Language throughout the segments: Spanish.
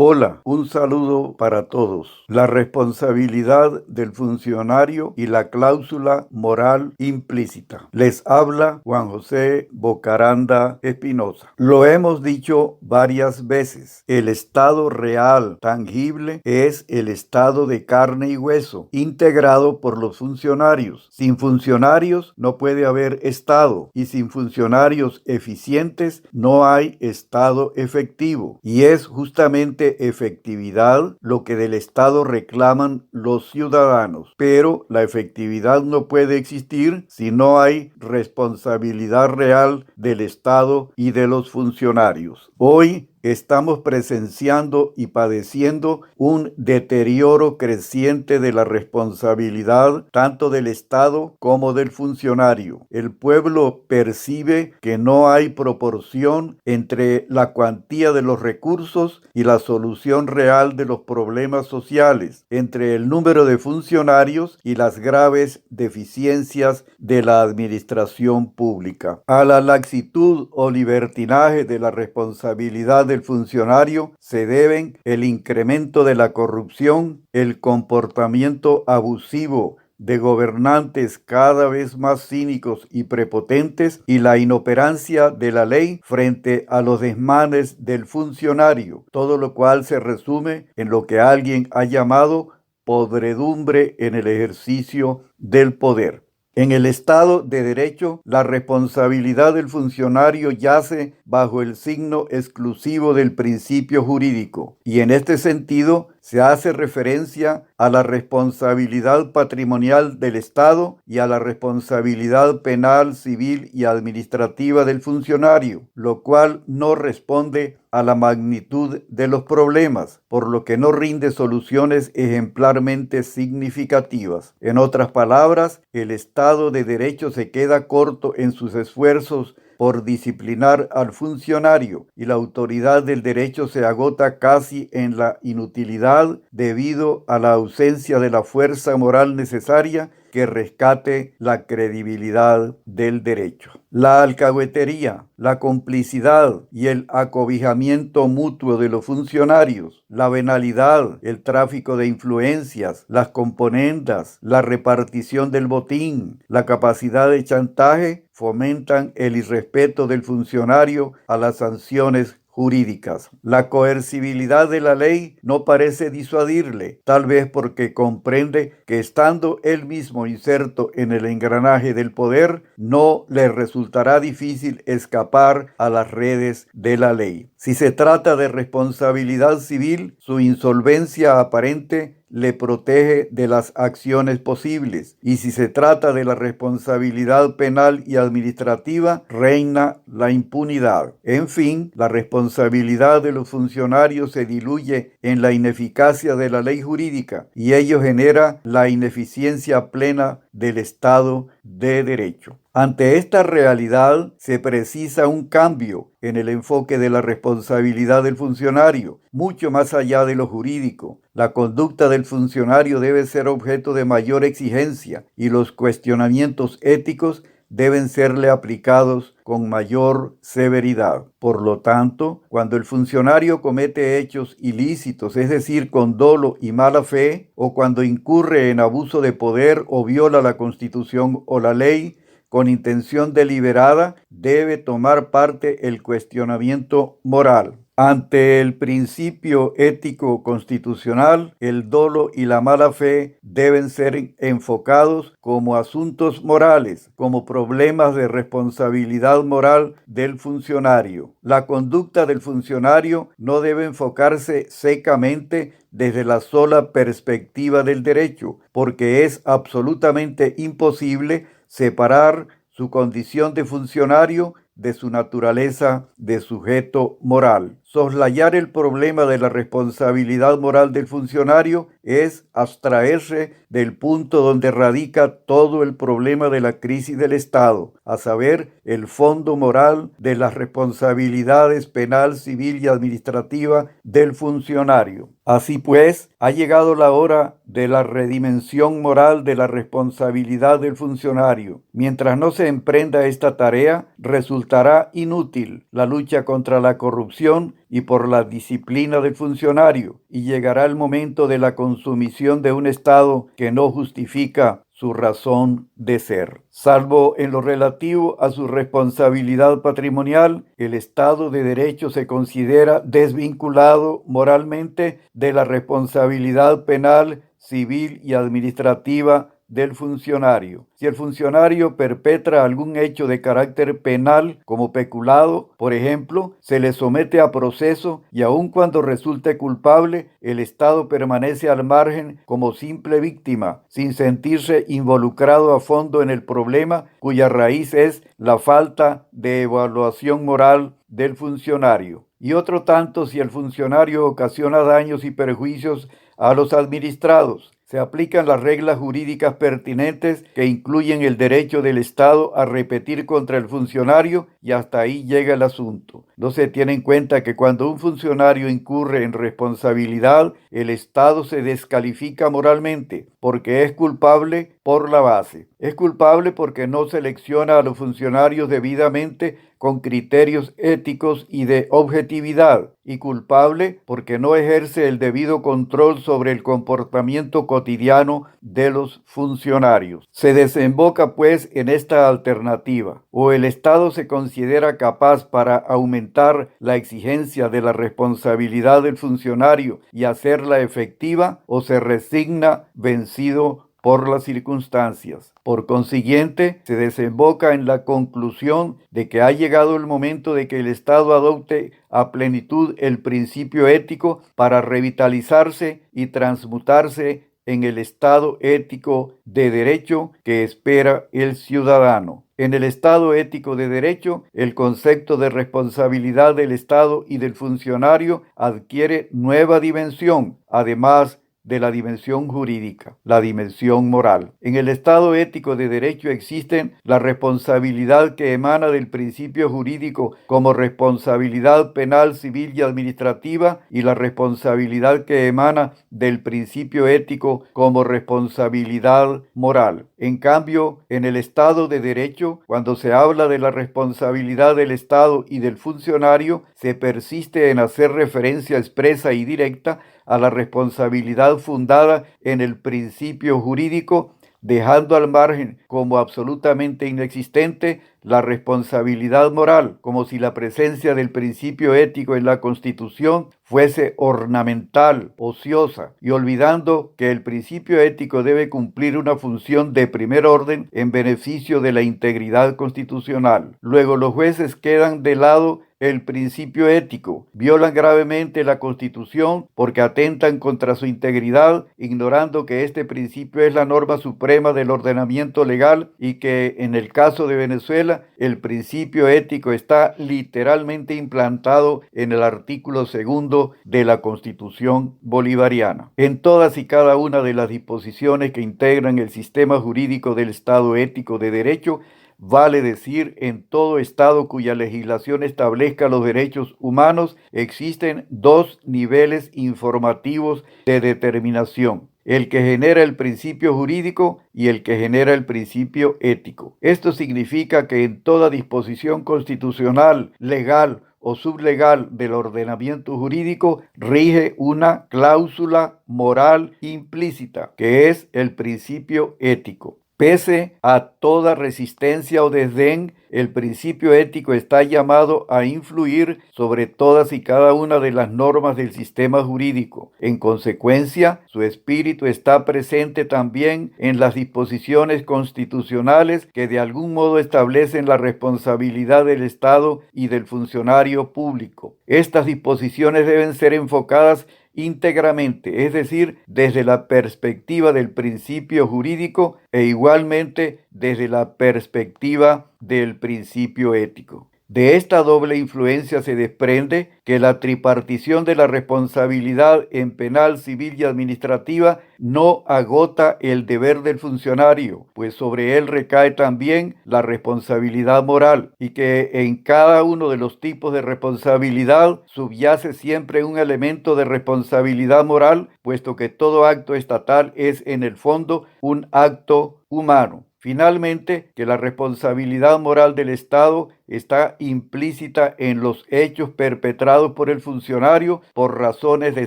Hola, un saludo para todos. La responsabilidad del funcionario y la cláusula moral implícita. Les habla Juan José Bocaranda Espinosa. Lo hemos dicho varias veces. El estado real, tangible, es el estado de carne y hueso, integrado por los funcionarios. Sin funcionarios no puede haber estado, y sin funcionarios eficientes no hay estado efectivo. Y es justamente efectividad lo que del Estado reclaman los ciudadanos, pero la efectividad no puede existir si no hay responsabilidad real del Estado y de los funcionarios. Hoy estamos presenciando y padeciendo un deterioro creciente de la responsabilidad tanto del Estado como del funcionario. El pueblo percibe que no hay proporción entre la cuantía de los recursos y la solución real de los problemas sociales, entre el número de funcionarios y las graves deficiencias de la administración pública. A la laxitud o libertinaje de la responsabilidad del funcionario se deben el incremento de la corrupción, el comportamiento abusivo de gobernantes cada vez más cínicos y prepotentes y la inoperancia de la ley frente a los desmanes del funcionario, todo lo cual se resume en lo que alguien ha llamado podredumbre en el ejercicio del poder. En el Estado de Derecho, la responsabilidad del funcionario yace bajo el signo exclusivo del principio jurídico, y en este sentido se hace referencia a la responsabilidad patrimonial del Estado y a la responsabilidad penal, civil y administrativa del funcionario, lo cual no responde a la magnitud de los problemas, por lo que no rinde soluciones ejemplarmente significativas. En otras palabras, el Estado de Derecho se queda corto en sus esfuerzos por disciplinar al funcionario y la autoridad del derecho se agota casi en la inutilidad debido a la ausencia de la fuerza moral necesaria que rescate la credibilidad del derecho. La alcahuetería, la complicidad y el acobijamiento mutuo de los funcionarios, la venalidad, el tráfico de influencias, las componendas, la repartición del botín, la capacidad de chantaje fomentan el irrespeto del funcionario a las sanciones jurídicas. La coercibilidad de la ley no parece disuadirle, tal vez porque comprende que estando él mismo inserto en el engranaje del poder, no le resultará difícil escapar a las redes de la ley. Si se trata de responsabilidad civil, su insolvencia aparente le protege de las acciones posibles, y si se trata de la responsabilidad penal y administrativa, reina la impunidad. En fin, la responsabilidad de los funcionarios se diluye en la ineficacia de la ley jurídica y ello genera la ineficiencia plena del Estado de Derecho. Ante esta realidad se precisa un cambio en el enfoque de la responsabilidad del funcionario, mucho más allá de lo jurídico. La conducta del funcionario debe ser objeto de mayor exigencia y los cuestionamientos éticos deben serle aplicados con mayor severidad. Por lo tanto, cuando el funcionario comete hechos ilícitos, es decir, con dolo y mala fe, o cuando incurre en abuso de poder o viola la Constitución o la ley, con intención deliberada, debe tomar parte el cuestionamiento moral. Ante el principio ético constitucional, el dolo y la mala fe deben ser enfocados como asuntos morales, como problemas de responsabilidad moral del funcionario. La conducta del funcionario no debe enfocarse secamente desde la sola perspectiva del derecho, porque es absolutamente imposible separar su condición de funcionario de su naturaleza de sujeto moral. Soslayar el problema de la responsabilidad moral del funcionario es abstraerse del punto donde radica todo el problema de la crisis del Estado, a saber, el fondo moral de las responsabilidades penal, civil y administrativa del funcionario. Así pues, ha llegado la hora de la redimensión moral de la responsabilidad del funcionario. Mientras no se emprenda esta tarea, resultará inútil la lucha contra la corrupción y por la disciplina del funcionario, y llegará el momento de la consumición de un Estado que no justifica su razón de ser. Salvo en lo relativo a su responsabilidad patrimonial, el Estado de Derecho se considera desvinculado moralmente de la responsabilidad penal, civil y administrativa del funcionario. Si el funcionario perpetra algún hecho de carácter penal como peculado, por ejemplo, se le somete a proceso y aun cuando resulte culpable, el Estado permanece al margen como simple víctima, sin sentirse involucrado a fondo en el problema cuya raíz es la falta de evaluación moral del funcionario. Y otro tanto si el funcionario ocasiona daños y perjuicios a los administrados. Se aplican las reglas jurídicas pertinentes que incluyen el derecho del Estado a repetir contra el funcionario y hasta ahí llega el asunto. No se tiene en cuenta que cuando un funcionario incurre en responsabilidad, el Estado se descalifica moralmente porque es culpable por la base. Es culpable porque no selecciona a los funcionarios debidamente con criterios éticos y de objetividad, y culpable porque no ejerce el debido control sobre el comportamiento cotidiano de los funcionarios. Se desemboca pues en esta alternativa: o el Estado se considera capaz para aumentar la exigencia de la responsabilidad del funcionario y hacerla efectiva, o se resigna vencido por las circunstancias. Por consiguiente, se desemboca en la conclusión de que ha llegado el momento de que el Estado adopte a plenitud el principio ético para revitalizarse y transmutarse en el Estado ético de derecho que espera el ciudadano. En el Estado ético de derecho, el concepto de responsabilidad del Estado y del funcionario adquiere nueva dimensión, además de la dimensión jurídica, la dimensión moral. En el Estado ético de derecho existen la responsabilidad que emana del principio jurídico como responsabilidad penal, civil y administrativa, y la responsabilidad que emana del principio ético como responsabilidad moral. En cambio, en el Estado de derecho, cuando se habla de la responsabilidad del Estado y del funcionario, se persiste en hacer referencia expresa y directa a la responsabilidad fundada en el principio jurídico, dejando al margen como absolutamente inexistente la responsabilidad moral, como si la presencia del principio ético en la Constitución fuese ornamental, ociosa, y olvidando que el principio ético debe cumplir una función de primer orden en beneficio de la integridad constitucional. Luego los jueces quedan de lado el principio ético, violan gravemente la Constitución porque atentan contra su integridad, ignorando que este principio es la norma suprema del ordenamiento legal y que en el caso de Venezuela el principio ético está literalmente implantado en el artículo 2 de la Constitución bolivariana. En todas y cada una de las disposiciones que integran el sistema jurídico del Estado ético de derecho, vale decir, en todo Estado cuya legislación establezca los derechos humanos, existen dos niveles informativos de determinación: el que genera el principio jurídico y el que genera el principio ético. Esto significa que en toda disposición constitucional, legal o sublegal del ordenamiento jurídico rige una cláusula moral implícita, que es el principio ético. Pese a toda resistencia o desdén, el principio ético está llamado a influir sobre todas y cada una de las normas del sistema jurídico. En consecuencia, su espíritu está presente también en las disposiciones constitucionales que de algún modo establecen la responsabilidad del Estado y del funcionario público. Estas disposiciones deben ser enfocadas íntegramente, es decir, desde la perspectiva del principio jurídico e igualmente desde la perspectiva del principio ético. De esta doble influencia se desprende que la tripartición de la responsabilidad en penal, civil y administrativa no agota el deber del funcionario, pues sobre él recae también la responsabilidad moral, y que en cada uno de los tipos de responsabilidad subyace siempre un elemento de responsabilidad moral, puesto que todo acto estatal es en el fondo un acto humano. Finalmente, que la responsabilidad moral del Estado está implícita en los hechos perpetrados por el funcionario por razones de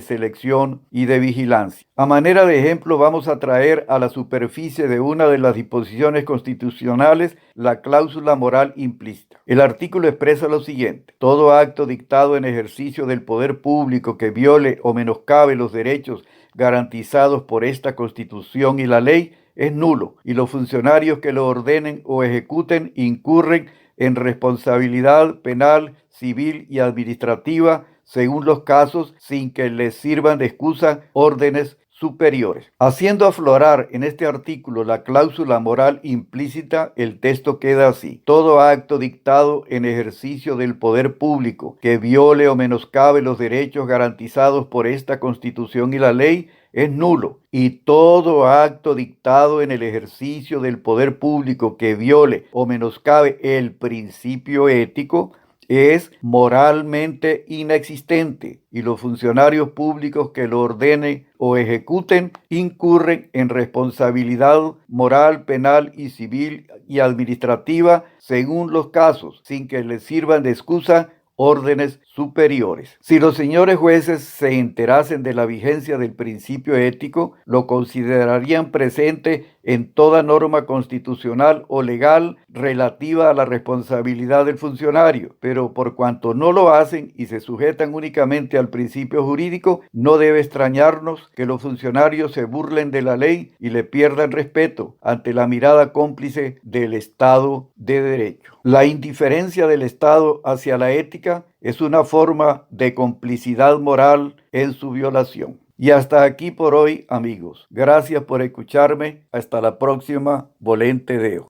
selección y de vigilancia. A manera de ejemplo, vamos a traer a la superficie de una de las disposiciones constitucionales la cláusula moral implícita. El artículo expresa lo siguiente: todo acto dictado en ejercicio del poder público que viole o menoscabe los derechos garantizados por esta Constitución y la ley es nulo, y los funcionarios que lo ordenen o ejecuten incurren en responsabilidad penal, civil y administrativa según los casos, sin que les sirvan de excusa órdenes superiores. Haciendo aflorar en este artículo la cláusula moral implícita, el texto queda así: todo acto dictado en ejercicio del poder público que viole o menoscabe los derechos garantizados por esta Constitución y la ley es nulo, y todo acto dictado en el ejercicio del poder público que viole o menoscabe el principio ético es moralmente inexistente, y los funcionarios públicos que lo ordenen o ejecuten incurren en responsabilidad moral, penal y civil y administrativa según los casos, sin que les sirvan de excusa órdenes superiores. Si los señores jueces se enterasen de la vigencia del principio ético, lo considerarían presente en toda norma constitucional o legal relativa a la responsabilidad del funcionario, pero por cuanto no lo hacen y se sujetan únicamente al principio jurídico, no debe extrañarnos que los funcionarios se burlen de la ley y le pierdan respeto ante la mirada cómplice del Estado de Derecho. La indiferencia del Estado hacia la ética es una forma de complicidad moral en su violación. Y hasta aquí por hoy, amigos. Gracias por escucharme. Hasta la próxima. Volente Deo.